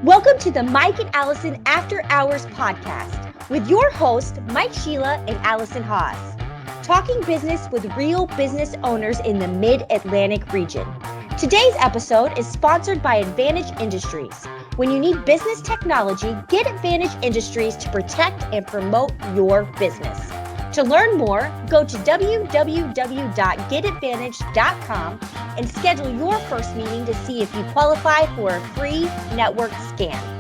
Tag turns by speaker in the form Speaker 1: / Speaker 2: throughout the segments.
Speaker 1: Welcome to the Mike and Alison After Hours podcast with your hosts, mshelah and Alison Haas, talking business with real business owners in the Mid-Atlantic region. Today's episode is sponsored by Advantage Industries. When you need business technology, get Advantage Industries to protect and promote your business. To learn more, go to www.getadvantage.com and schedule your first meeting to see if you qualify for a free network scan.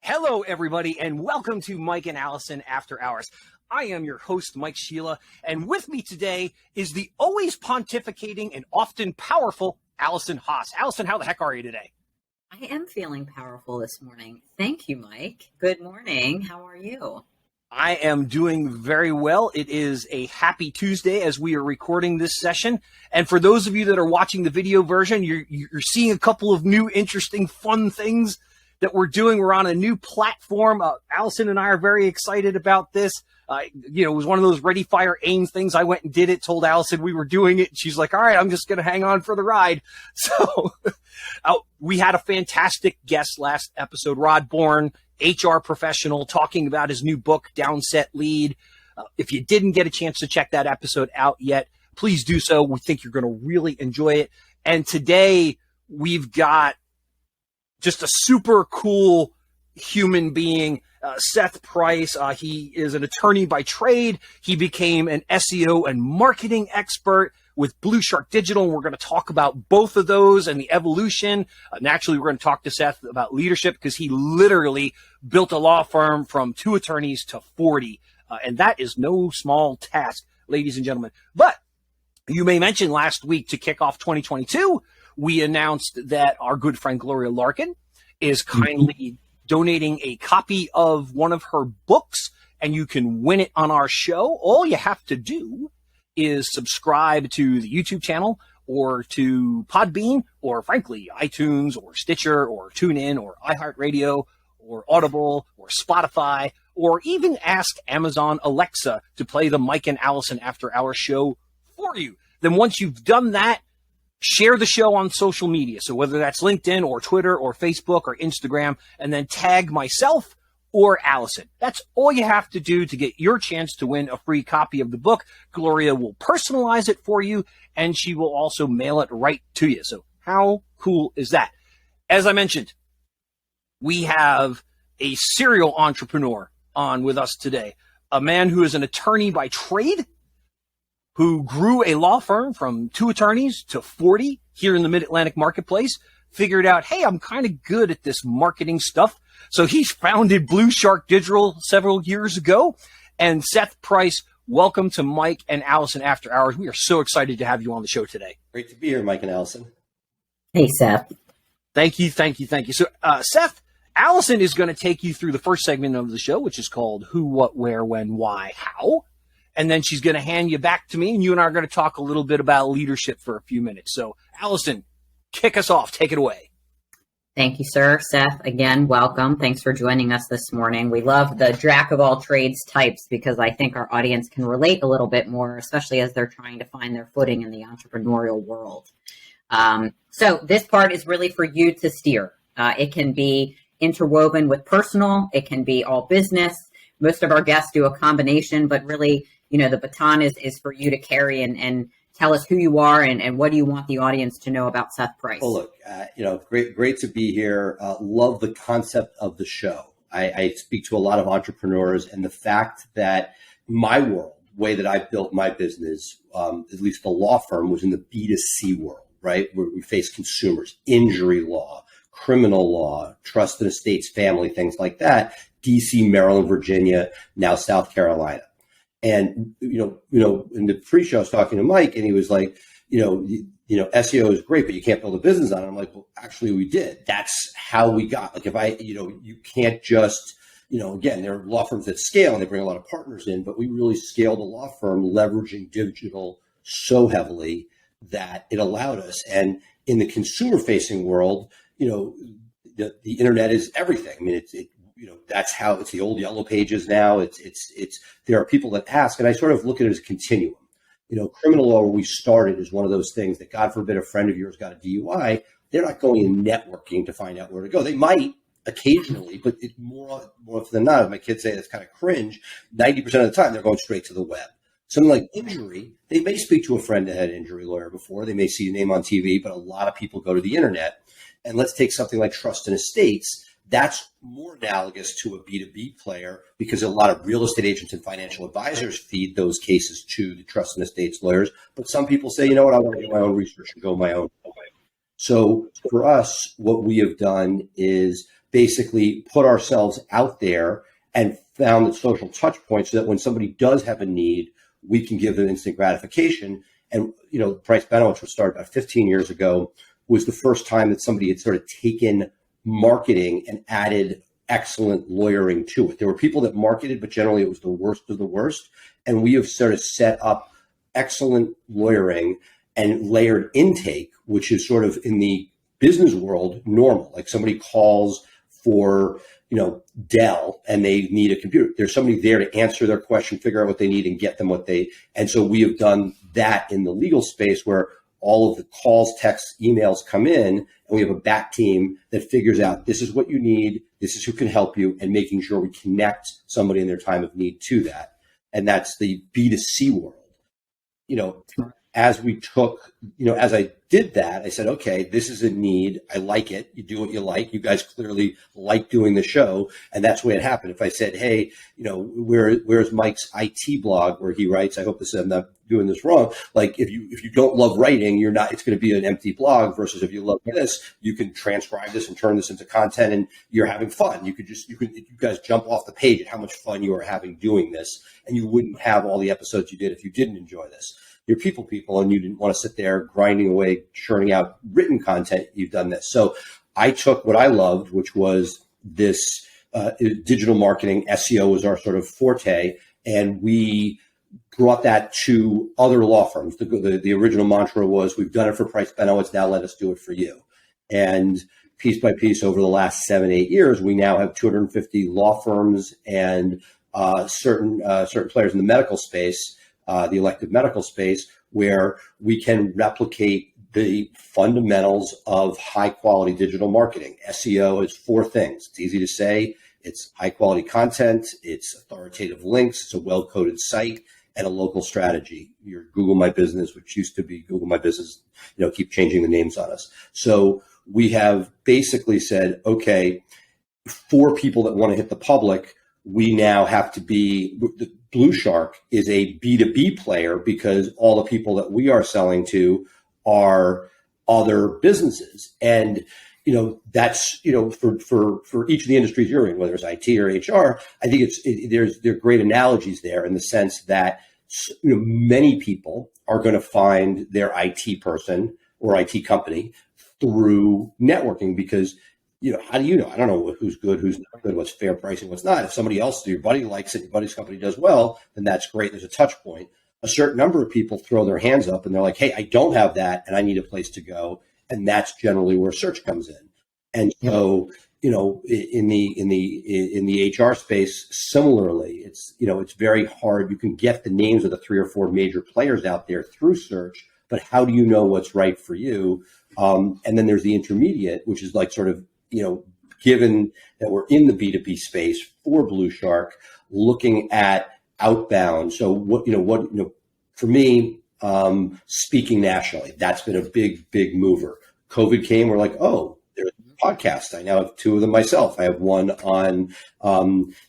Speaker 2: Hello, everybody, and welcome to Mike and Alison After Hours. I am your host, mshelah, and with me today is the always pontificating and often powerful Alison Haas. Alison, how the heck are you today?
Speaker 3: I am feeling powerful this morning. Thank you, Mike. Good morning. How are you?
Speaker 2: I am doing very well. It is a happy Tuesday as we are recording this session. And for those of you that are watching the video version, you're seeing a couple of new, interesting, fun things that we're doing. We're on a new platform. Alison and I are very excited about this. It was one of those ready, fire, aim things. I went and did it, told Alison we were doing it. She's like, all right, I'm just going to hang on for the ride. So we had a fantastic guest last episode, Rod Bourne, HR professional, talking about his new book, Downset Lead. If you didn't get a chance to check that episode out yet, please do so. We think you're going to really enjoy it. And today we've got just a super cool human being, Seth Price. He is an attorney by trade. He became an SEO and marketing expert with BluShark Digital, and we're going to talk about both of those and the evolution. Naturally, we're going to talk to Seth about leadership because he literally built a law firm from 2 attorneys to 40, and that is no small task, ladies and gentlemen. But you may mention last week to kick off 2022, we announced that our good friend Gloria Larkin is kindly donating a copy of one of her books, and you can win it on our show. All you have to do is subscribe to the YouTube channel or to Podbean or, frankly, iTunes or Stitcher or TuneIn or iHeartRadio or Audible or Spotify, or even ask Amazon Alexa to play the Mike and Alison After Hours show for you. Then once you've done that, share the show on social media. So whether that's LinkedIn or Twitter or Facebook or Instagram, and then tag myself or Alison. That's all you have to do to get your chance to win a free copy of the book. Gloria will personalize it for you, and she will also mail it right to you. So how cool is that? As I mentioned, we have a serial entrepreneur on with us today, a man who is an attorney by trade, who grew a law firm from 2 attorneys to 40 here in the Mid-Atlantic marketplace, figured out, hey, I'm kind of good at this marketing stuff. So he founded BluShark Digital several years ago. And Seth Price, welcome to Mike and Alison After Hours. We are so excited to have you on the show today.
Speaker 4: Great to be here, Mike and Alison.
Speaker 3: Hey, Seth.
Speaker 2: Thank you. So, Seth, Alison is going to take you through the first segment of the show, which is called Who, What, Where, When, Why, How. And then she's going to hand you back to me, and you and I are going to talk a little bit about leadership for a few minutes. So, Alison, kick us off. Take it away.
Speaker 3: Thank you, sir. Seth, again, welcome. Thanks for joining us this morning. We love the jack of all trades types because I think our audience can relate a little bit more, especially as they're trying to find their footing in the entrepreneurial world. So this part is really for you to steer. It can be interwoven with personal. It can be all business. Most of our guests do a combination, but really, the baton is for you to carry and tell us who you are and what do you want the audience to know about Seth Price.
Speaker 4: Well, look, great to be here. Love the concept of the show. I speak to a lot of entrepreneurs, and the fact that my world, way that I built my business, at least the law firm, was in the B2C world, right? Where we face consumers, injury law, criminal law, trust and estates, family, things like that. DC, Maryland, Virginia, now South Carolina. And, in the pre-show, I was talking to Mike, and he was like, SEO is great, but you can't build a business on it. I'm like, well, actually, we did. That's how we got. Like, you can't just, again, there are law firms that scale, and they bring a lot of partners in, but we really scaled a law firm leveraging digital so heavily that it allowed us. And in the consumer-facing world, the internet is everything. I mean, that's how it's the old yellow pages now. There are people that ask, and I sort of look at it as a continuum. Criminal law where we started is one of those things that, God forbid, a friend of yours got a DUI. they're not going in networking to find out where to go. They might occasionally, but it more often than not, if my kids say that's kind of cringe, 90% of the time they're going straight to the web. Something like injury, they may speak to a friend that had an injury lawyer before. They may see a name on TV, but a lot of people go to the internet. And let's take something like trust and estates. That's more analogous to a B2B player because a lot of real estate agents and financial advisors feed those cases to the trust and estates lawyers. But some people say, you know what, I want to do my own research and go my own way. So for us, what we have done is basically put ourselves out there and found the social touch points so that when somebody does have a need, we can give them instant gratification. And, Price Benowitz, which started about 15 years ago, was the first time that somebody had sort of taken marketing and added excellent lawyering to it. There were people that marketed, but generally it was the worst of the worst. And we have sort of set up excellent lawyering and layered intake, which is sort of in the business world normal. Like somebody calls for, Dell and they need a computer. There's somebody there to answer their question, figure out what they need and get them and so we have done that in the legal space where all of the calls, texts, emails come in, and we have a back team that figures out this is what you need, this is who can help you, and making sure we connect somebody in their time of need to that. And that's the B2C world. As we took, as I did that, I said, okay, this is a need. I like it. You do what you like. You guys clearly like doing the show. And that's the way it happened. If I said, hey, where's Mike's IT blog where he writes, I hope I'm not doing this wrong. Like if you don't love writing, it's going to be an empty blog versus if you love this, you can transcribe this and turn this into content and you're having fun. You guys jump off the page at how much fun you are having doing this. And you wouldn't have all the episodes you did if you didn't enjoy this. You're people, and you didn't want to sit there grinding away, churning out written content. You've done this. So I took what I loved, which was this digital marketing. SEO was our sort of forte, and we brought that to other law firms. The original mantra was, we've done it for Price Benowitz, now let us do it for you. And piece by piece over the last 7-8 years, we now have 250 law firms and certain players in the medical space, the elective medical space, where we can replicate the fundamentals of high quality digital marketing. SEO is 4 things. It's easy to say. It's high quality content. It's authoritative links. It's a well-coded site and a local strategy. Your Google My Business, which used to be Google My Business, keep changing the names on us. So we have basically said, okay, for people that want to hit the public, we now have to be, BluShark is a B2B player because all the people that we are selling to are other businesses. And, that's, for each of the industries you're in, whether it's IT or HR, I think there are great analogies there in the sense that, many people are going to find their IT person or IT company through networking because, how do you know? I don't know who's good, who's not good, what's fair pricing, what's not. If somebody else, your buddy likes it, your buddy's company does well, then that's great. There's a touch point. A certain number of people throw their hands up and they're like, hey, I don't have that and I need a place to go. And that's generally where search comes in. And so, in the HR space, similarly, it's very hard. You can get the names of the 3 or 4 major players out there through search, but how do you know what's right for you? And then there's the intermediate, which is like sort of, given that we're in the B2B space for BluShark, looking at outbound. So for me, speaking nationally, that's been a big mover. COVID came, we're like, oh, there's a podcast. I now have 2 of them myself. I have one on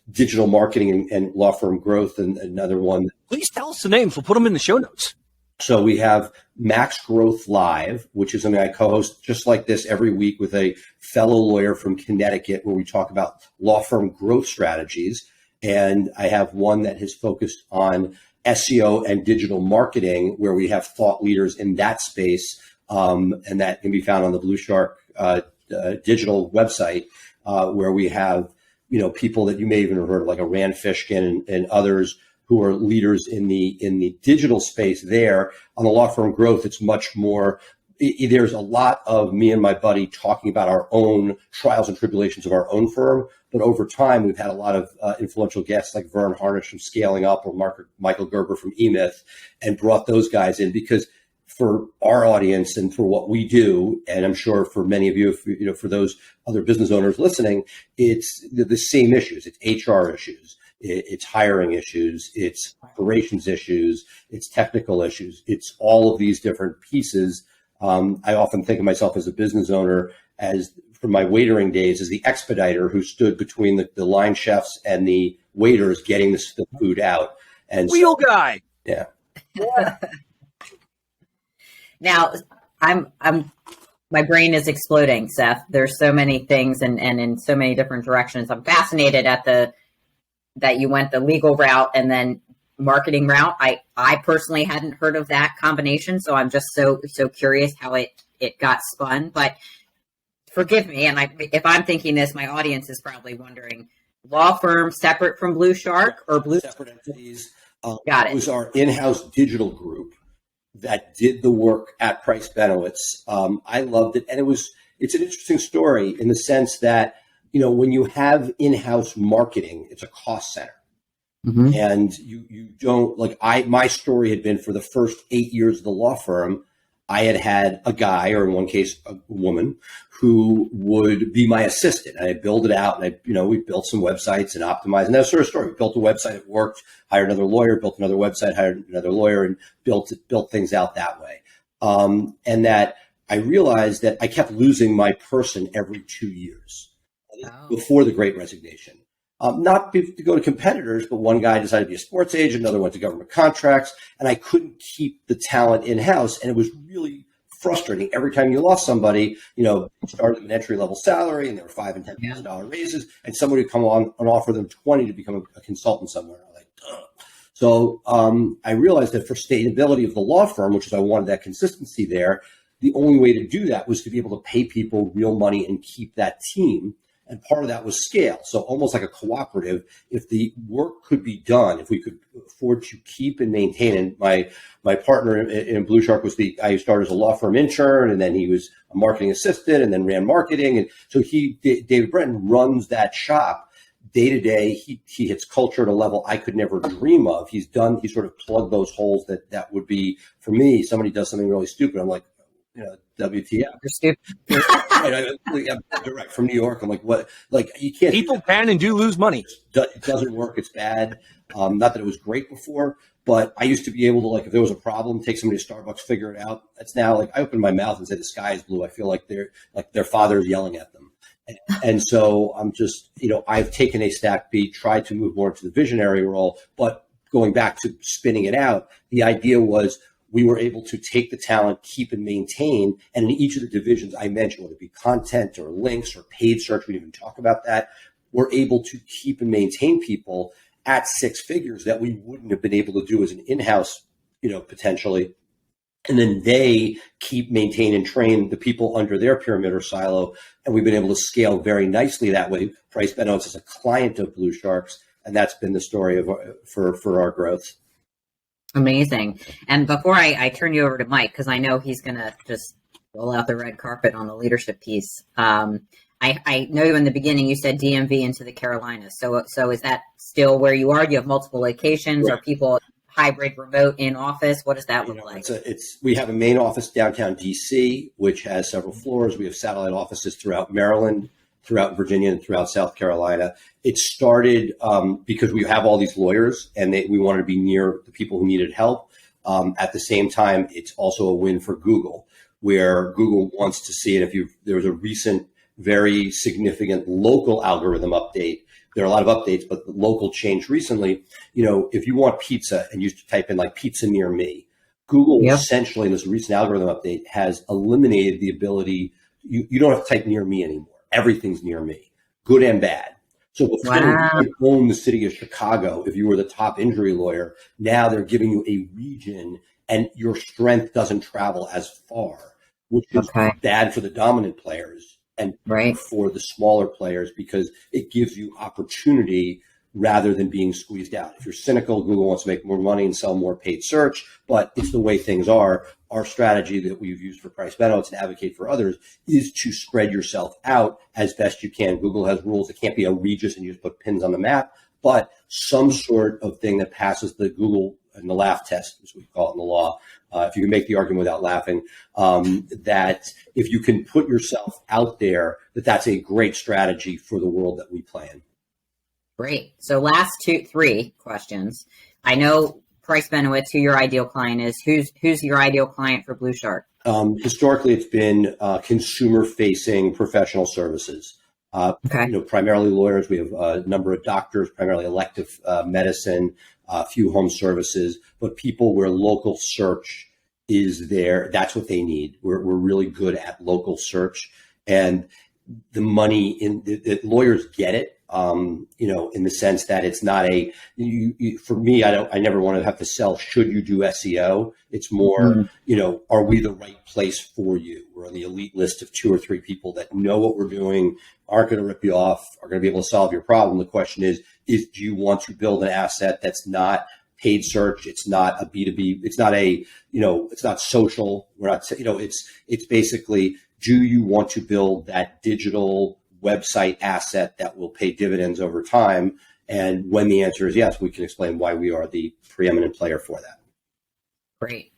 Speaker 4: digital marketing and law firm growth and another one.
Speaker 2: Please tell us the names. We'll put them in the show notes.
Speaker 4: So we have Max Growth Live, which is something I co-host just like this every week with a fellow lawyer from Connecticut, where we talk about law firm growth strategies. And I have one that is focused on SEO and digital marketing, where we have thought leaders in that space. And that can be found on the BluShark Digital website, where we have, people that you may even have heard of, like a Rand Fishkin and others who are leaders in the digital space there. On the law firm growth, it's much more, there's a lot of me and my buddy talking about our own trials and tribulations of our own firm. But over time, we've had a lot of influential guests like Vern Harnish from Scaling Up or Michael Gerber from eMyth, and brought those guys in because for our audience and for what we do, and I'm sure for many of you, for those other business owners listening, it's the same issues. It's HR issues, it's hiring issues, it's operations issues, it's technical issues. It's all of these different pieces. I often think of myself as a business owner, as from my waitering days, as the expediter who stood between the line chefs and the waiters getting the food out. And
Speaker 2: wheel guy.
Speaker 4: Yeah.
Speaker 3: Now, my brain is exploding, Seth. There's so many things and in so many different directions. I'm fascinated at that you went the legal route and then marketing route. I personally hadn't heard of that combination, so I'm just so curious how it got spun. But forgive me, and if I'm thinking this, my audience is probably wondering: law firm separate from BluShark or Blue?
Speaker 4: Separate entities.
Speaker 3: Got it.
Speaker 4: It was our in-house digital group that did the work at Price Benowitz. I loved it, and it's an interesting story in the sense that when you have in-house marketing, it's a cost center. Mm-hmm. And you don't my story had been for the first 8 years of the law firm, I had a guy, or in one case, a woman, who would be my assistant. I build it out, and we built some websites and optimized, and that sort of story. We built a website, it worked, hired another lawyer, built another website, hired another lawyer, and built things out that way. And that I realized that I kept losing my person every 2 years before the Great Resignation. Not to go to competitors, but one guy decided to be a sports agent, another went to government contracts, and I couldn't keep the talent in-house. And it was really frustrating. Every time you lost somebody, started with an entry-level salary, and there were $5,000 and $10,000 raises, and somebody would come on and offer them $20 to become a consultant somewhere. I'm like, ugh. So I realized that for sustainability of the law firm, which is I wanted that consistency there, the only way to do that was to be able to pay people real money and keep that team. And part of that was scale. So almost like a cooperative, if the work could be done, if we could afford to keep and maintain, and my partner in BluShark was I started as a law firm intern, and then he was a marketing assistant and then ran marketing. And so David Brenton runs that shop day to day. He hits culture at a level I could never dream of. He sort of plugged those holes that would be, for me, somebody does something really stupid. I'm like, WTF. You're
Speaker 3: stupid.
Speaker 4: I'm direct from New York. I'm like, what? Like, you can't.
Speaker 2: People can and do lose money.
Speaker 4: It doesn't work. It's bad. Not that it was great before, but I used to be able to, if there was a problem, take somebody to Starbucks, figure it out. It's now I open my mouth and say the sky is blue. I feel like their father's yelling at them. And so I'm just, I've taken a stack B, tried to move more into the visionary role, but going back to spinning it out, the idea was, we were able to take the talent, keep and maintain. And in each of the divisions I mentioned, whether it be content or links or paid search, we didn't even talk about that. We're able to keep and maintain people at six figures that we wouldn't have been able to do as an in-house, potentially. And then they keep, maintain, and train the people under their pyramid or silo. And we've been able to scale very nicely that way. Price Benowitz is a client of BluShark's, and that's been the story for our growth.
Speaker 3: Amazing. And before I turn you over to Mike, because I know he's going to just roll out the red carpet on the leadership piece. I know you in the beginning, you said DMV into the Carolinas. So is that still where you are? Do you have multiple locations? Right. Are people hybrid, remote, in office? What does that look like?
Speaker 4: We have a main office downtown DC, which has several floors. We have satellite offices throughout Maryland, throughout Virginia, and throughout South Carolina. It started because we have all these lawyers, and we wanted to be near the people who needed help. At the same time, it's also a win for Google, where Google wants to see, and there was a recent, very significant local algorithm update. There are a lot of updates, but the local change recently. If you want pizza and you type in pizza near me, Google essentially in this recent algorithm update has eliminated the ability. You don't have to type near me anymore. Everything's near me, good and bad. So before you own the city of Chicago, if you were the top injury lawyer, now they're giving you a region and your strength doesn't travel as far, which is bad for the dominant players and for the smaller players because it gives you opportunity rather than being squeezed out. If you're cynical, Google wants to make more money and sell more paid search, but it's the way things are. Our strategy that we've used for Price Benowitz and advocate for others is to spread yourself out as best you can. Google has rules. It can't be a Regis and you just put pins on the map, but some sort of thing that passes the Google and the laugh test, as we call it in the law, if you can make the argument without laughing, that if you can put yourself out there, that's a great strategy for the world that we play in.
Speaker 3: Great. So last three questions. I know Price Benowitz, who your ideal client is. Who's your ideal client for BluShark?
Speaker 4: Historically, it's been consumer-facing professional services.
Speaker 3: Okay.
Speaker 4: Primarily lawyers. We have a number of doctors, primarily elective medicine, a few home services, but people where local search is there. That's what they need. We're really good at local search, and the money in the lawyers get it. In the sense that it's not for me, I never want to have to sell, should you do SEO? It's more, are we the right place for you? We're on the elite list of 2 or 3 people that know what we're doing, aren't going to rip you off, are going to be able to solve your problem. The question is do you want to build an asset that's not paid search? It's not a B2B. It's not it's not social. We're not, it's basically, do you want to build that digital website asset that will pay dividends over time? And when the answer is yes, we can explain why we are the preeminent player for that.
Speaker 3: Great.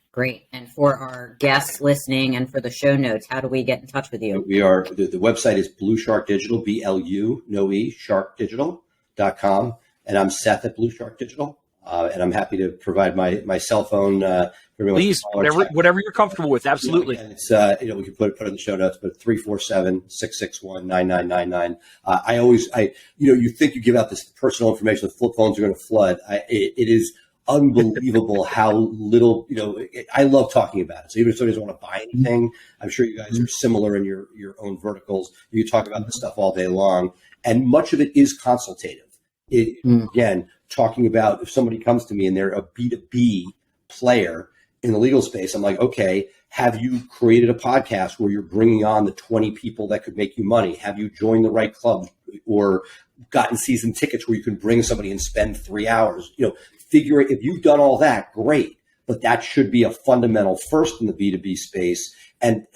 Speaker 3: And for our guests listening and for the show notes, how do we get in touch with you?
Speaker 4: We are, the website is BluShark Digital, BLU, no E, sharkdigital.com. And I'm Seth at BluShark Digital. And I'm happy to provide my cell phone.
Speaker 2: Please, whatever you're comfortable with. Absolutely.
Speaker 4: And it's, we can put it in the show notes, but 347-661-9999. You think you give out this personal information, the flip phones are going to flood. It is unbelievable how little, I love talking about it. So even if somebody doesn't want to buy anything, I'm sure you guys are similar in your own verticals. You talk about this stuff all day long, and much of it is consultative. Again, talking about if somebody comes to me and they're a B2B player in the legal space, I'm like, okay, have you created a podcast where you're bringing on the 20 people that could make you money? Have you joined the right club or gotten season tickets where you can bring somebody and spend 3 hours? Figure it. If you've done all that, great. But that should be a fundamental first in the B2B space. And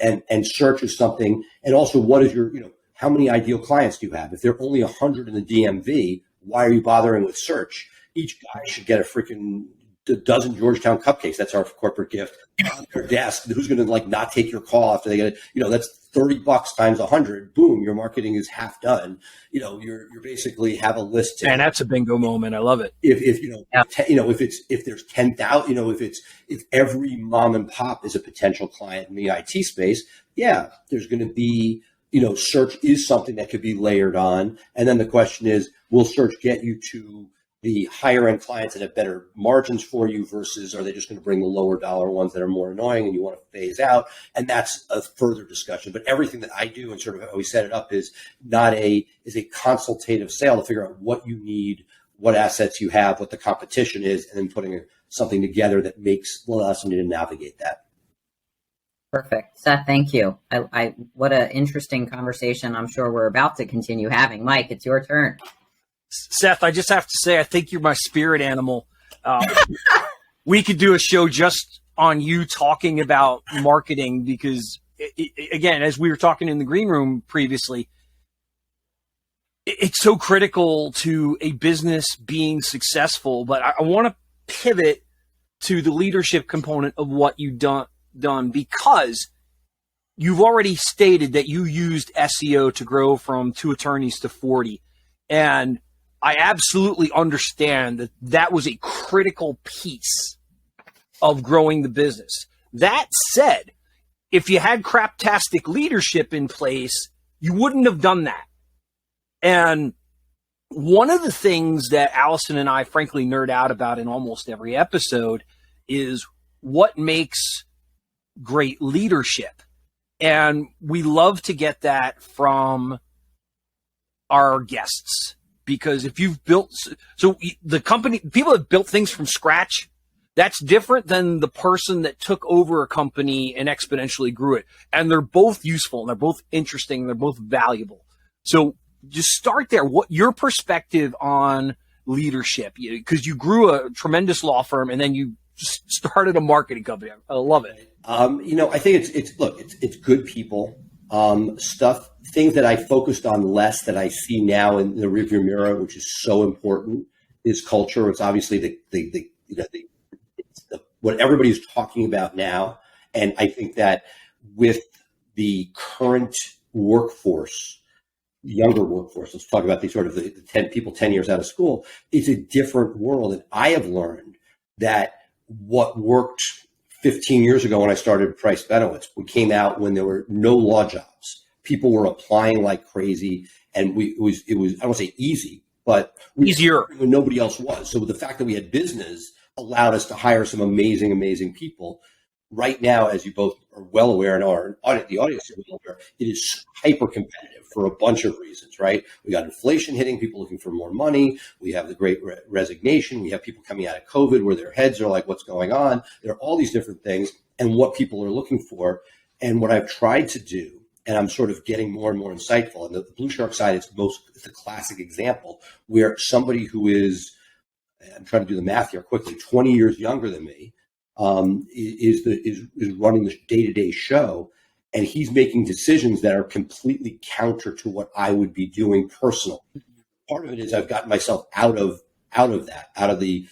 Speaker 4: search is something. And also, what is your, how many ideal clients do you have? If there are only 100 in the DMV, why are you bothering with search? Each guy should get a freaking dozen Georgetown cupcakes. That's our corporate gift on their desk. Who's going to not take your call after they get it? That's $30 times 100. Boom, your marketing is half done. You're basically have a list.
Speaker 2: And that's a bingo moment. I love it.
Speaker 4: If there's 10,000, if every mom and pop is a potential client in the IT space, yeah, there's going to be, search is something that could be layered on. And then the question is, will search get you to the higher end clients that have better margins for you versus are they just going to bring the lower dollar ones that are more annoying and you want to phase out? And that's a further discussion. But everything that I do and sort of how we set it up is a consultative sale to figure out what you need, what assets you have, what the competition is, and then putting something together that allows me to navigate that.
Speaker 3: Perfect. Seth, thank you. What an interesting conversation I'm sure we're about to continue having. Mike, it's your turn.
Speaker 2: Seth, I just have to say, I think you're my spirit animal. We could do a show just on you talking about marketing because, again, as we were talking in the green room previously, it's so critical to a business being successful. But I want to pivot to the leadership component of what you've done because you've already stated that you used SEO to grow from 2 attorneys to 40. And I absolutely understand that was a critical piece of growing the business. That said, if you had craptastic leadership in place, you wouldn't have done that. And one of the things that Alison and I frankly nerd out about in almost every episode is what makes great leadership. And we love to get that from our guests. Because if you've built, so the company, people have built things from scratch, that's different than the person that took over a company and exponentially grew it. And they're both useful and they're both interesting and they're both valuable. So just start there. What your perspective on leadership? Because you grew a tremendous law firm and then you just started a marketing company. I love it.
Speaker 4: I think it's good people. Things that I focused on less that I see now in the rearview mirror, which is so important, is culture. It's obviously it's the what everybody's talking about now. And I think that with the current workforce, younger workforce, let's talk about the sort of the 10 people 10 years out of school, it's a different world. And I have learned that what worked 15 years ago when I started Price Benowitz, we came out when there were no law jobs. People were applying like crazy, and it was I don't want to say easy, but
Speaker 2: easier
Speaker 4: when nobody else was. So the fact that we had business allowed us to hire some amazing people. Right now, as you both are well aware, and the audience is well aware, it is hyper competitive for a bunch of reasons, right? We got inflation hitting, people looking for more money. We have the great resignation. We have people coming out of COVID where their heads are like, what's going on? There are all these different things and what people are looking for. And what I've tried to do, and I'm sort of getting more and more insightful, and the BluShark side is it's a classic example where somebody who is, I'm trying to do the math here quickly, 20 years younger than me, is running the day-to-day show, and he's making decisions that are completely counter to what I would be doing personally. Part of it is I've gotten myself out of the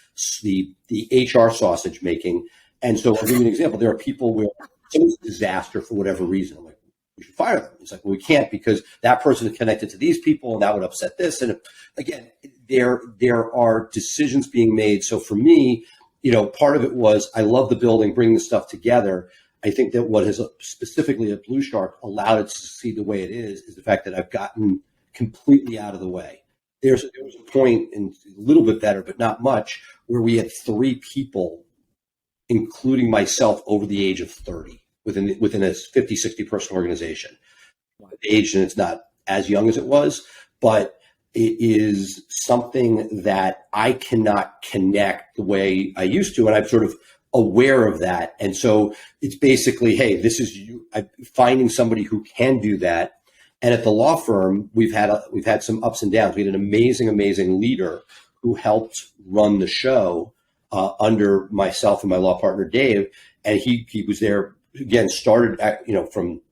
Speaker 4: HR sausage making. And so I'll give you an example. There are people where it's a disaster for whatever reason. I'm like, we should fire them. It's like, well, we can't because that person is connected to these people and that would upset this. And again, there are decisions being made. So for me, part of it was I love the building, bringing the stuff together. I think that what has specifically at BluShark allowed it to see the way it is the fact that I've gotten completely out of the way. There was a point, and a little bit better, but not much, where we had 3 people, including myself, over the age of 30 within a 50, 60 person organization. Age, and it's not as young as it was, but it is something that I cannot connect the way I used to, and I'm sort of aware of that. And so it's basically, hey, this is you. I'm finding somebody who can do that. And at the law firm, we've had some ups and downs. We had an amazing leader who helped run the show under myself and my law partner Dave, and he was there again. Started from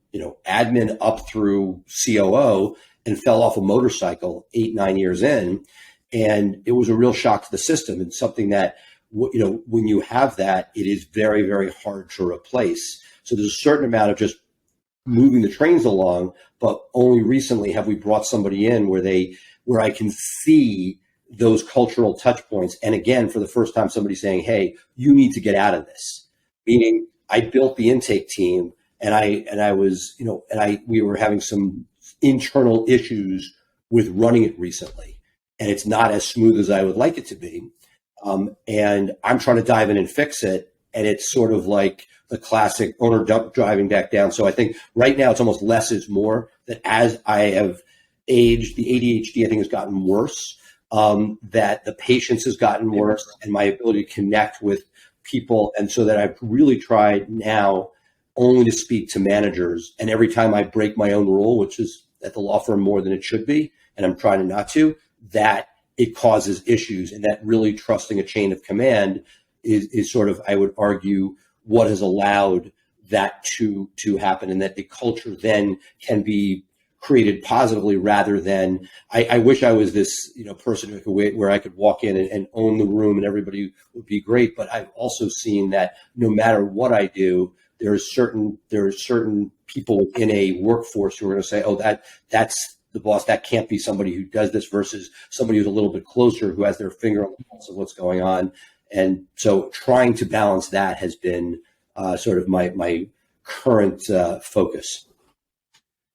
Speaker 4: admin up through COO. And fell off a motorcycle 8-9 years in. And it was a real shock to the system, and something that, when you have that, it is very, very hard to replace. So there's a certain amount of just moving the trains along, but only recently have we brought somebody in where I can see those cultural touch points. And again, for the first time, somebody saying, hey, you need to get out of this. Meaning I built the intake team, and we were having some internal issues with running it recently, and it's not as smooth as I would like it to be. And I'm trying to dive in and fix it. And it's sort of like the classic owner driving back down. So I think right now it's almost less is more, that as I have aged, the ADHD, I think, has gotten worse, that the patience has gotten worse, and my ability to connect with people. And so that I've really tried now only to speak to managers. And every time I break my own rule, which is at the law firm more than it should be, and I'm trying not to, that it causes issues. And that really trusting a chain of command is sort of, I would argue, what has allowed that to happen, and that the culture then can be created positively rather than, I wish I was this person who could where I could walk in and own the room and everybody would be great. But I've also seen that no matter what I do, there are certain people in a workforce who are going to say, oh, that's the boss. That can't be somebody who does this, versus somebody who's a little bit closer, who has their finger on the pulse of what's going on. And so trying to balance that has been sort of my current focus.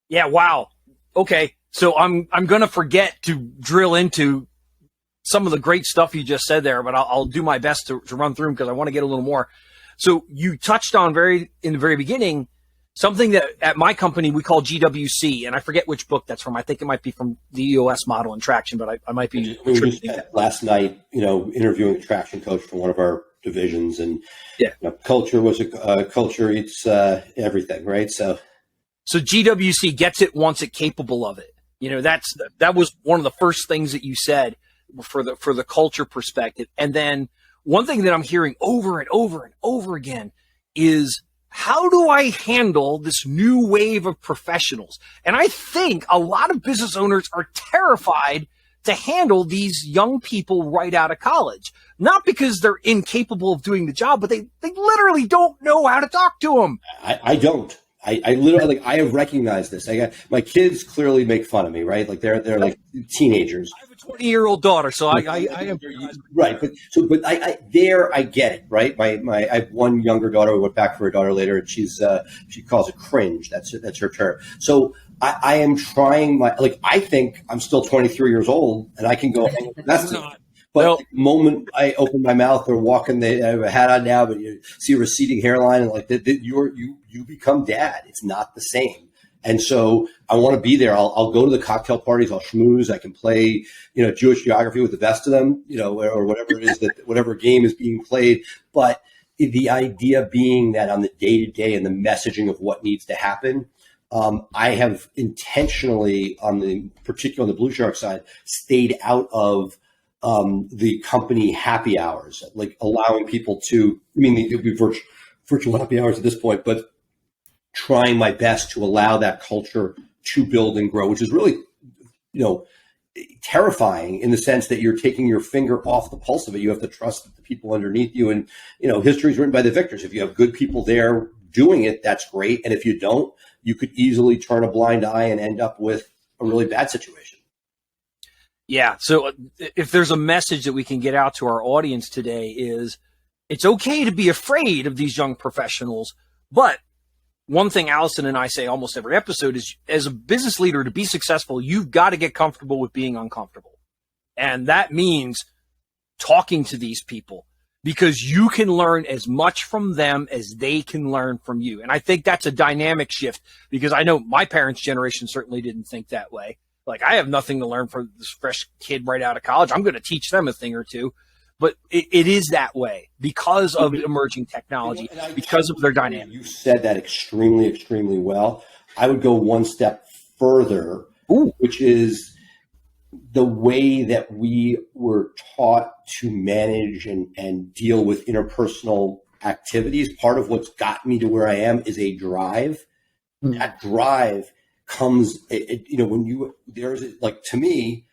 Speaker 2: Yeah. Wow. Okay. So I'm going to forget to drill into some of the great stuff you just said there, but I'll do my best to run through them because I want to get a little more. So you touched on in the very beginning, something that at my company we call GWC, and I forget which book that's from. I think it might be from the EOS model and traction, but I might be.
Speaker 4: Last night, interviewing a traction coach for one of our divisions, and culture was culture eats everything, right? So
Speaker 2: GWC gets it, wants it, capable of it. That was one of the first things that you said for the culture perspective. And then one thing that I'm hearing over and over and over again is, how do I handle this new wave of professionals? And I think a lot of business owners are terrified to handle these young people right out of college. Not because they're incapable of doing the job, but they literally don't know how to talk to them.
Speaker 4: I don't. I literally, like, I have recognized this. My kids clearly make fun of me, right? Like they're like teenagers.
Speaker 2: I have a 20-year-old daughter, so I am
Speaker 4: right. But I get it, right? I have one younger daughter. We went back for a daughter later, and she calls it cringe. That's her term. So I am trying I think I'm still 23 years old, and I can go. That's not. But the moment I open my mouth or walk in, I have a hat on now, but you see a receding hairline, and you become dad. It's not the same. And so I want to be there. I'll go to the cocktail parties. I'll schmooze. I can play, Jewish geography with the best of them, or whatever it is whatever game is being played. But the idea being that on the day to day and the messaging of what needs to happen, I have intentionally, particularly on the BluShark side, stayed out of the company happy hours, like allowing people to, it'd be virtual happy hours at this point, but trying my best to allow that culture to build and grow, which is really, terrifying in the sense that you're taking your finger off the pulse of it. You have to trust the people underneath you. And, history is written by the victors. If you have good people there doing it, that's great. And if you don't, you could easily turn a blind eye and end up with a really bad situation.
Speaker 2: Yeah. So if there's a message that we can get out to our audience today is it's okay to be afraid of these young professionals. But one thing Alison and I say almost every episode is, as a business leader, to be successful, you've got to get comfortable with being uncomfortable. And that means talking to these people, because you can learn as much from them as they can learn from you. And I think that's a dynamic shift, because I know my parents' generation certainly didn't think that way. Like, I have nothing to learn from this fresh kid right out of college. I'm going to teach them a thing or two. But it is that way because of emerging technology, because of their dynamic.
Speaker 4: You said that extremely, extremely well. I would go one step further, which is the way that we were taught to manage and deal with interpersonal activities. Part of what's got me to where I am is a drive. Mm-hmm. That drive comes, to me,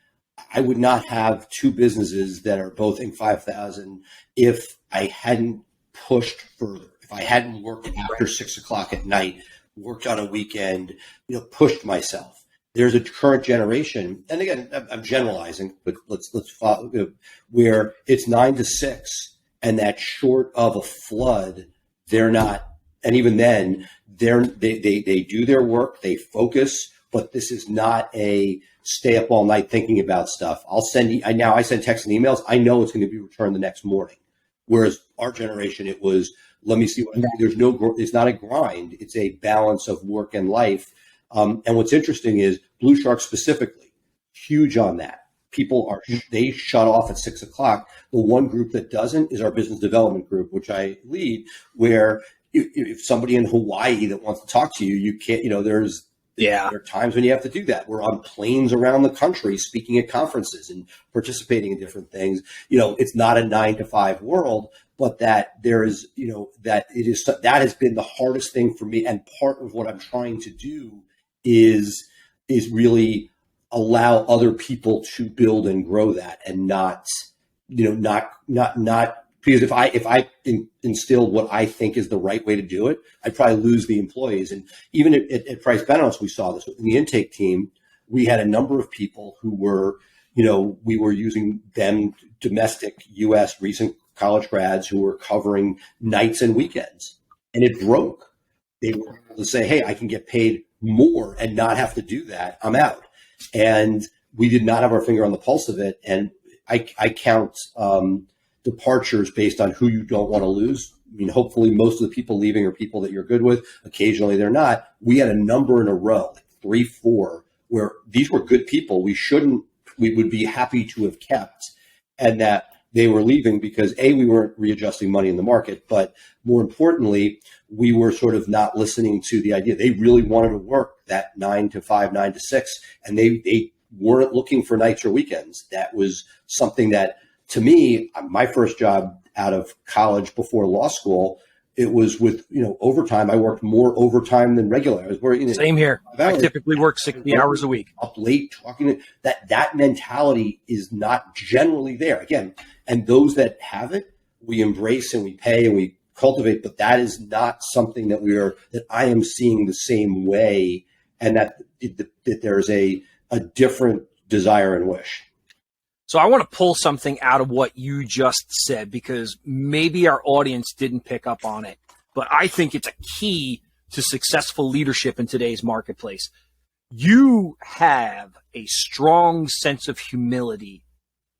Speaker 4: I would not have two businesses that are both in 5,000 if I hadn't pushed further, if I hadn't worked after 6 o'clock at night, worked on a weekend, pushed myself. There's a current generation, and again, I'm generalizing, but let's follow, where it's 9 to 6, and that short of a flood, they're not, and even then, they do their work, they focus, but this is not a stay up all night thinking about stuff. I send texts and emails. I know it's going to be returned the next morning. Whereas our generation, it was, let me see what it's not a grind. It's a balance of work and life. And what's interesting is BluShark specifically, huge on that. They shut off at 6 o'clock. The one group that doesn't is our business development group, which I lead, where if somebody in Hawaii that wants to talk to you, you can't, there are times when you have to do that. We're on planes around the country speaking at conferences and participating in different things. It's not a 9 to 5 world, but that there is, that has been the hardest thing for me. And part of what I'm trying to do is really allow other people to build and grow that, and not because if I instilled what I think is the right way to do it, I'd probably lose the employees. And even at Price Bennos, we saw this in the intake team. We had a number of people who were, we were using them, domestic U.S. recent college grads who were covering nights and weekends, and it broke. They were able to say, "Hey, I can get paid more and not have to do that. I'm out." And we did not have our finger on the pulse of it. And I count departures based on who you don't want to lose. Hopefully most of the people leaving are people that you're good with. Occasionally they're not. We had a number in a row, like 3, 4, where these were good people. We would be happy to have kept, and that they were leaving because we weren't readjusting money in the market, but more importantly, we were sort of not listening to the idea. They really wanted to work that 9 to 5, 9 to 6, and they weren't looking for nights or weekends. That was something that, to me, my first job out of college before law school, it was with, overtime. I worked more overtime than regular. I was working.
Speaker 2: Same here. I typically work 60 hours a week.
Speaker 4: Up late talking. That mentality is not generally there. Again, and those that have it, we embrace and we pay and we cultivate, but that is not something that I am seeing the same way, and that there's a different desire and wish.
Speaker 2: So I want to pull something out of what you just said, because maybe our audience didn't pick up on it, but I think it's a key to successful leadership in today's marketplace. You have a strong sense of humility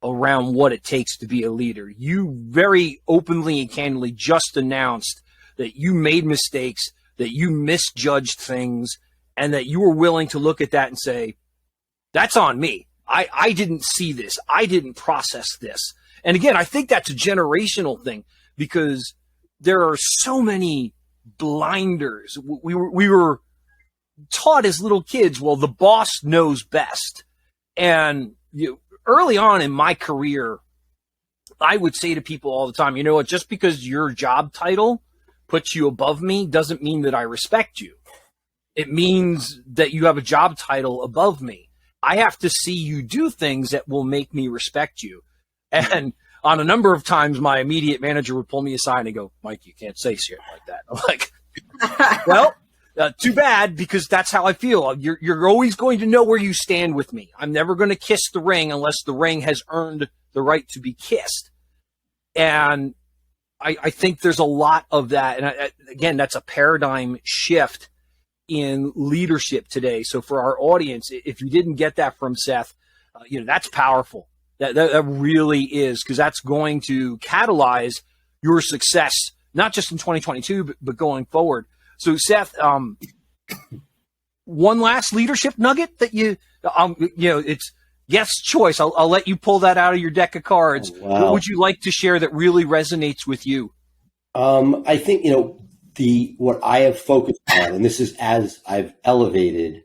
Speaker 2: around what it takes to be a leader. You very openly and candidly just announced that you made mistakes, that you misjudged things, and that you were willing to look at that and say, that's on me. I didn't see this. I didn't process this. And again, I think that's a generational thing, because there are so many blinders. We were taught as little kids, well, the boss knows best. And early on in my career, I would say to people all the time, you know what, just because your job title puts you above me doesn't mean that I respect you. It means that you have a job title above me. I have to see you do things that will make me respect you. And on a number of times, my immediate manager would pull me aside and go, Mike, you can't say shit like that. I'm like, well, too bad, because that's how I feel. You're always going to know where you stand with me. I'm never going to kiss the ring unless the ring has earned the right to be kissed. And I think there's a lot of that. And again, that's a paradigm shift in leadership today. So for our audience, if you didn't get that from Seth, that's powerful. That really is, because that's going to catalyze your success, not just in 2022, but going forward. So Seth, one last leadership nugget that it's guest choice. I'll let you pull that out of your deck of cards. Oh, wow. What would you like to share that really resonates with you?
Speaker 4: I think, what I have focused on, and this is as I've elevated,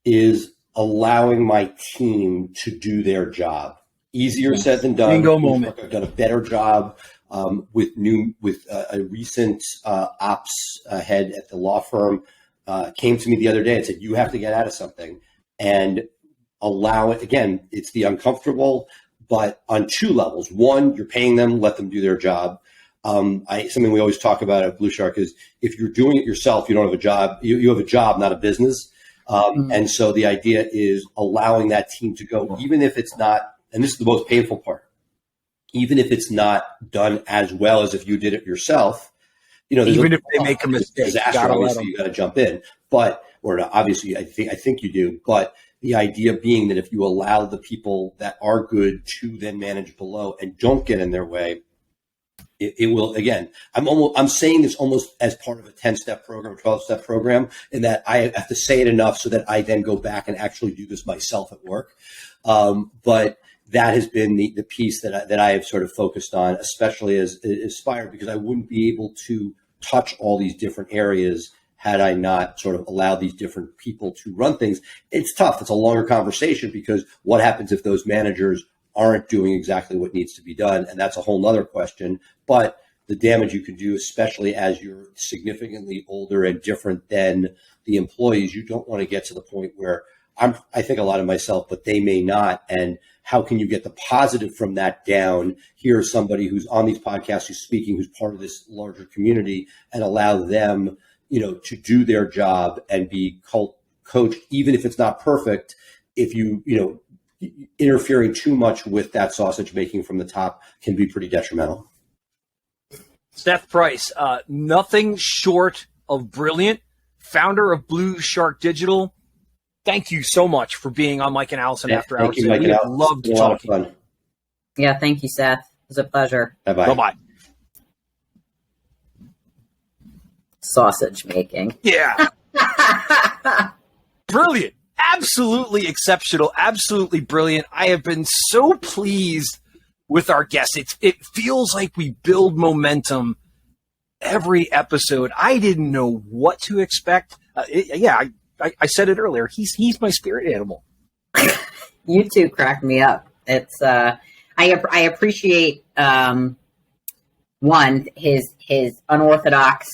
Speaker 4: is allowing my team to do their job. Easier said than done.
Speaker 2: Bingo moment.
Speaker 4: I've done a better job with a recent ops head at the law firm came to me the other day and said, you have to get out of something and allow it. Again, it's the uncomfortable, but on two levels. One, you're paying them, let them do their job. Something we always talk about at BluShark is if you're doing it yourself, you don't have a job. You have a job, not a business. And so the idea is allowing that team to go, even if it's not, and this is the most painful part, even if it's not done as well as if you did it yourself,
Speaker 2: even if they make a mistake,
Speaker 4: disaster, obviously you got to jump in, obviously I think you do, but the idea being that if you allow the people that are good to then manage below and don't get in their way, it will, again, I'm saying this almost as part of a 10-step program, 12-step program, in that I have to say it enough so that I then go back and actually do this myself at work. But that has been the piece that I have sort of focused on, especially as Aspire, because I wouldn't be able to touch all these different areas had I not sort of allowed these different people to run things. It's tough. It's a longer conversation, because what happens if those managers aren't doing exactly what needs to be done? And that's a whole nother question. But the damage you can do, especially as you're significantly older and different than the employees, you don't want to get to the point where I think a lot of myself, but they may not. And how can you get the positive from that down? Here's somebody who's on these podcasts, who's speaking, who's part of this larger community, and allow them, to do their job and be coached, even if it's not perfect. If interfering too much with that sausage making from the top can be pretty detrimental.
Speaker 2: Seth Price, nothing short of brilliant, founder of BluShark Digital. Thank you so much for being on Mike and Alison After Hours.
Speaker 4: We
Speaker 2: loved talking.
Speaker 3: Yeah, thank you, Seth. It was a pleasure.
Speaker 4: Bye-bye.
Speaker 2: Bye-bye.
Speaker 3: Sausage making.
Speaker 2: Yeah. Brilliant. Absolutely exceptional. Absolutely brilliant. I have been so pleased with our guests. It feels like we build momentum every episode. I didn't know what to expect. I said it earlier. He's my spirit animal.
Speaker 3: You two crack me up. It's I appreciate one, his unorthodox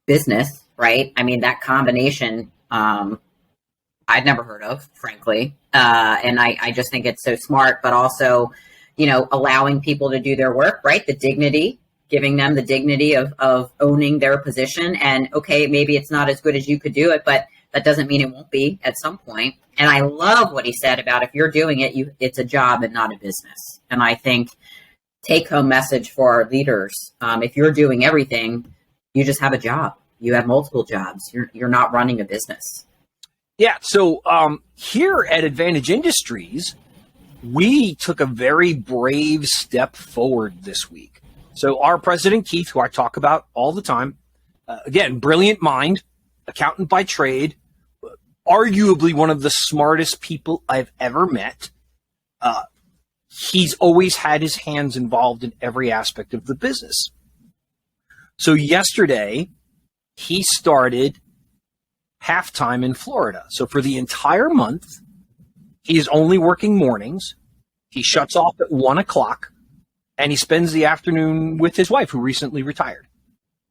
Speaker 3: business, right? I mean, that combination, I'd never heard of, frankly. And I just think it's so smart, but also, allowing people to do their work, right? The dignity, giving them the dignity of owning their position. And okay, maybe it's not as good as you could do it, but that doesn't mean it won't be at some point. And I love what he said about if you're doing it, it's a job and not a business. And I think take-home message for our leaders, if you're doing everything, you just have a job. You have multiple jobs. You're not running a business.
Speaker 2: Yeah. So here at Advantage Industries, we took a very brave step forward this week. So our president, Keith, who I talk about all the time, again, brilliant mind, accountant by trade, arguably one of the smartest people I've ever met. He's always had his hands involved in every aspect of the business. So yesterday, he started halftime in Florida. So for the entire month, he is only working mornings. He shuts off at 1:00, and he spends the afternoon with his wife, who recently retired.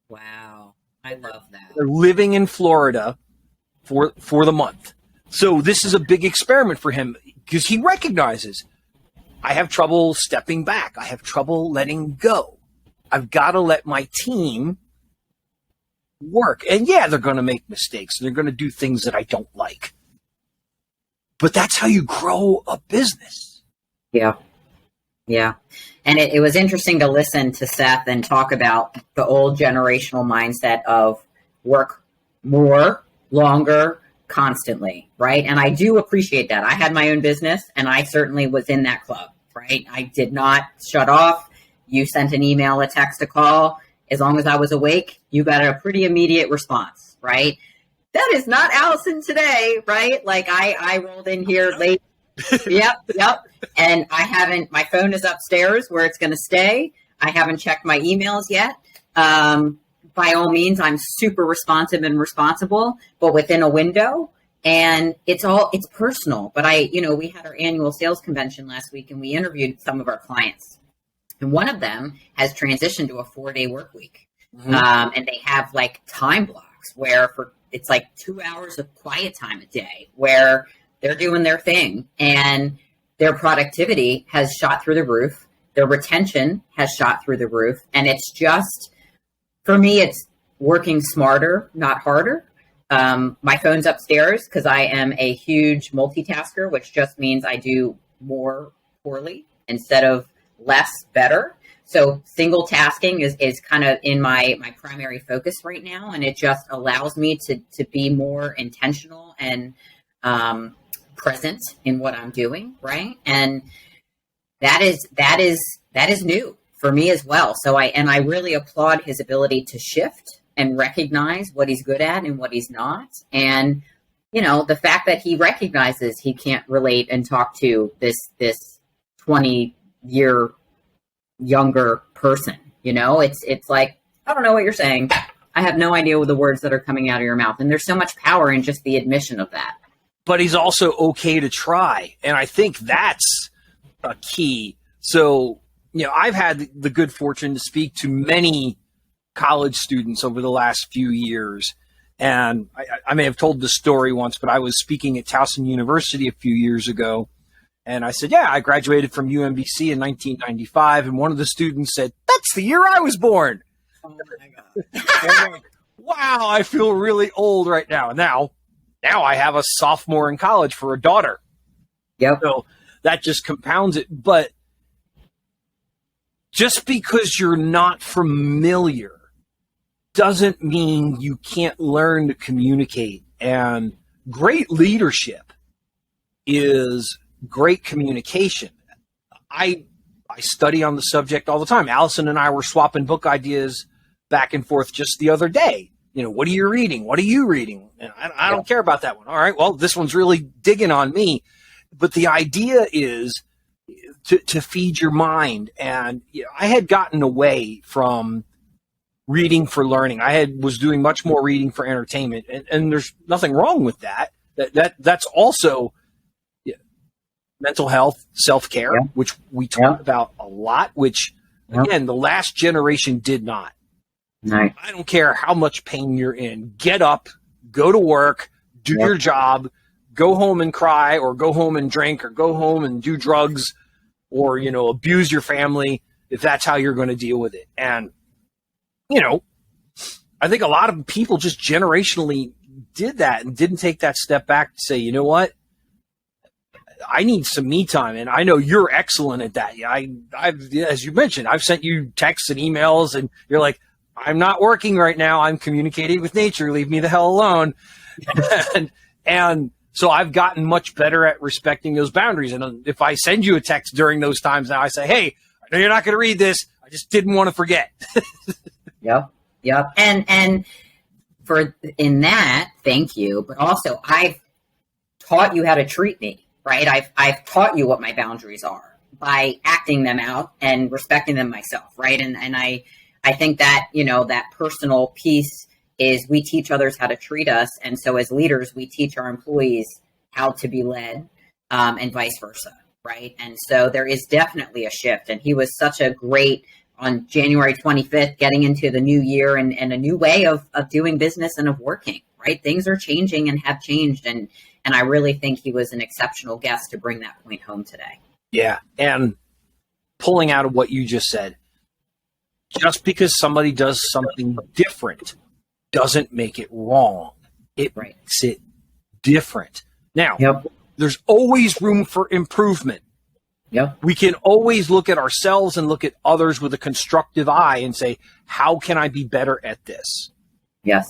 Speaker 3: Wow. I love that.
Speaker 2: They're living in Florida for the month. So this is a big experiment for him because he recognizes, I have trouble stepping back. I have trouble letting go. I've got to let my team work. And yeah, they're going to make mistakes. They're going to do things that I don't like. But that's how you grow a business.
Speaker 3: Yeah. Yeah. And it was interesting to listen to Seth and talk about the old generational mindset of work more, longer, constantly, right? And I do appreciate that. I had my own business and I certainly was in that club, right? I did not shut off. You sent an email, a text, a call. As long as I was awake, you got a pretty immediate response, right? That is not Alison today, right? Like I rolled in here late. Yep. And my phone is upstairs where it's going to stay. I haven't checked my emails yet. By all means, I'm super responsive and responsible, but within a window. And it's personal. But we had our annual sales convention last week and we interviewed some of our clients. And one of them has transitioned to a 4-day work week. Mm-hmm. And they have like time blocks where it's like 2 hours of quiet time a day where they're doing their thing and their productivity has shot through the roof. Their retention has shot through the roof. And it's just, for me, it's working smarter, not harder. My phone's upstairs because I am a huge multitasker, which just means I do more poorly instead of less better. So single tasking is kind of in my primary focus right now. And it just allows me to be more intentional and present in what I'm doing. Right. And that is new for me as well. So I really applaud his ability to shift and recognize what he's good at and what he's not. And, the fact that he recognizes he can't relate and talk to this 20-year younger person, it's like, I don't know what you're saying. I have no idea what the words that are coming out of your mouth. And there's so much power in just the admission of that.
Speaker 2: But he's also okay to try. And I think that's a key. So, I've had the good fortune to speak to many college students over the last few years. And I may have told the story once, but I was speaking at Towson University a few years ago. And I said, I graduated from UMBC in 1995. And one of the students said, that's the year I was born. Oh my God. And I'm like, wow, I feel really old right now. Now I have a sophomore in college for a daughter.
Speaker 3: Yep.
Speaker 2: So that just compounds it. But just because you're not familiar doesn't mean you can't learn to communicate. And great leadership is great communication. I study on the subject all the time. Alison and I were swapping book ideas back and forth just the other day. What are you reading? What are you reading? And I don't care about that one. All right, well, this one's really digging on me. But the idea is to feed your mind. And I had gotten away from reading for learning. Was doing much more reading for entertainment. And there's nothing wrong with that. That's also mental health, self-care, which we talk about a lot, which Again, the last generation did not.
Speaker 3: Right.
Speaker 2: I don't care how much pain you're in. Get up, go to work, do your job, go home and cry, or go home and drink, or go home and do drugs, or, abuse your family if that's how you're going to deal with it. And, I think a lot of people just generationally did that and didn't take that step back to say, you know what? I need some me time. And I know you're excellent at that. I've, as you mentioned, I've sent you texts and emails and you're like, I'm not working right now. I'm communicating with nature. Leave me the hell alone. and so I've gotten much better at respecting those boundaries. And if I send you a text during those times now, I say, hey, I know you're not going to read this. I just didn't want to forget.
Speaker 3: Yep. And for in that, thank you. But also I've taught you how to treat me, right? I've taught you what my boundaries are by acting them out and respecting them myself, right? And I think that, that personal piece is we teach others how to treat us. And so as leaders, we teach our employees how to be led, and vice versa, right? And so there is definitely a shift. And he was such a great, on January 25th, getting into the new year and a new way of doing business and of working, right? Things are changing and have changed. And I really think he was an exceptional guest to bring that point home today.
Speaker 2: Yeah. And pulling out of what you just said, just because somebody does something different doesn't make it wrong. It makes it different. Now, there's always room for improvement.
Speaker 3: Yep.
Speaker 2: We can always look at ourselves and look at others with a constructive eye and say, how can I be better at this?
Speaker 3: Yes.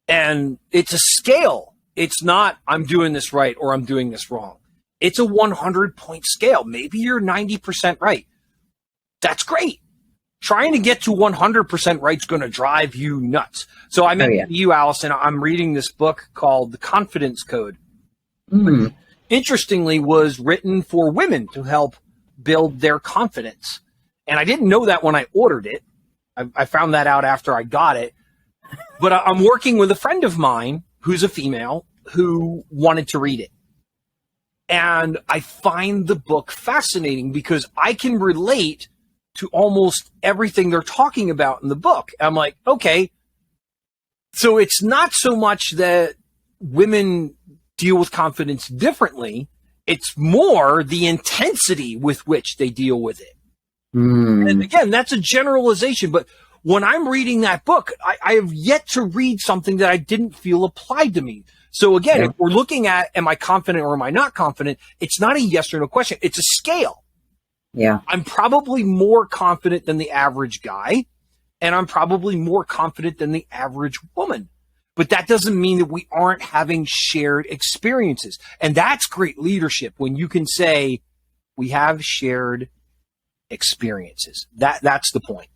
Speaker 2: And it's a scale. It's not, I'm doing this right or I'm doing this wrong. It's a 100-point scale. Maybe you're 90% right. That's great. Trying to get to 100% right is going to drive you nuts. So I mentioned to you, Alison, I'm reading this book called The Confidence Code. Interestingly, was written for women to help build their confidence. And I didn't know that when I ordered it. I found that out after I got it. But I'm working with a friend of mine who's a female who wanted to read it. And I find the book fascinating because I can relate to almost everything they're talking about in the book. I'm like, okay, so it's not so much that women deal with confidence differently. It's more the intensity with which they deal with it. And again, that's a generalization, but when I'm reading that book, I have yet to read something that I didn't feel applied to me. So again, if we're looking at, am I confident or am I not confident? It's not a yes or no question. It's a scale.
Speaker 3: Yeah.
Speaker 2: I'm probably more confident than the average guy, and I'm probably more confident than the average woman. But that doesn't mean that we aren't having shared experiences. And that's great leadership when you can say, we have shared experiences. That's the point.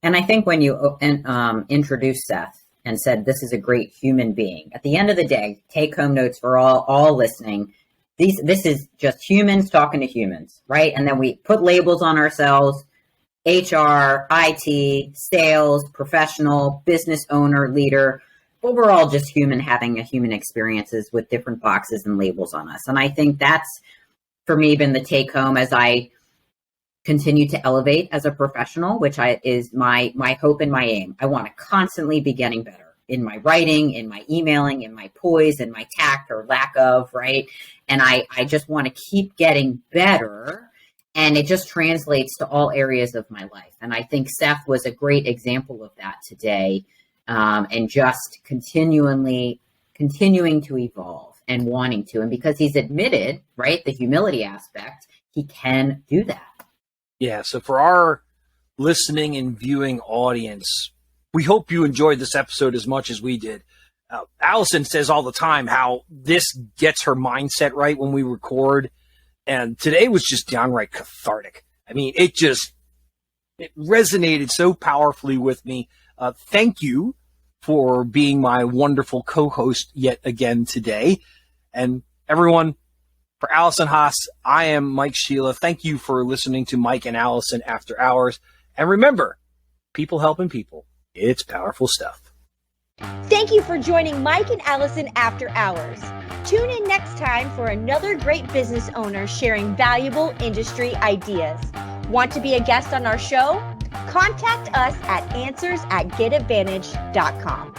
Speaker 3: And I think when you introduced Seth and said, this is a great human being, at the end of the day, take home notes for all listening. This is just humans talking to humans, right? And then we put labels on ourselves: HR, IT, sales, professional, business owner, leader. But we're all just human having a human experiences with different boxes and labels on us. And I think that's, for me, been the take home as I continue to elevate as a professional, which is my hope and my aim. I want to constantly be getting better in my writing, in my emailing, in my poise, in my tact or lack of, right? And I just want to keep getting better. And it just translates to all areas of my life. And I think Seth was a great example of that today, and just continuing to evolve and wanting to. And because he's admitted, right, the humility aspect, he can do that.
Speaker 2: Yeah, so for our listening and viewing audience, we hope you enjoyed this episode as much as we did. Alison says all the time how this gets her mindset right when we record. And today was just downright cathartic. I mean, it resonated so powerfully with me. Thank you for being my wonderful co-host yet again today. And everyone, for Alison Haas, I am Mike Shelah. Thank you for listening to Mike and Alison After Hours. And remember, people helping people. It's powerful stuff.
Speaker 1: Thank you for joining Mike and Alison After Hours. Tune in next time for another great business owner sharing valuable industry ideas. Want to be a guest on our show? Contact us at answers@getadvantage.com.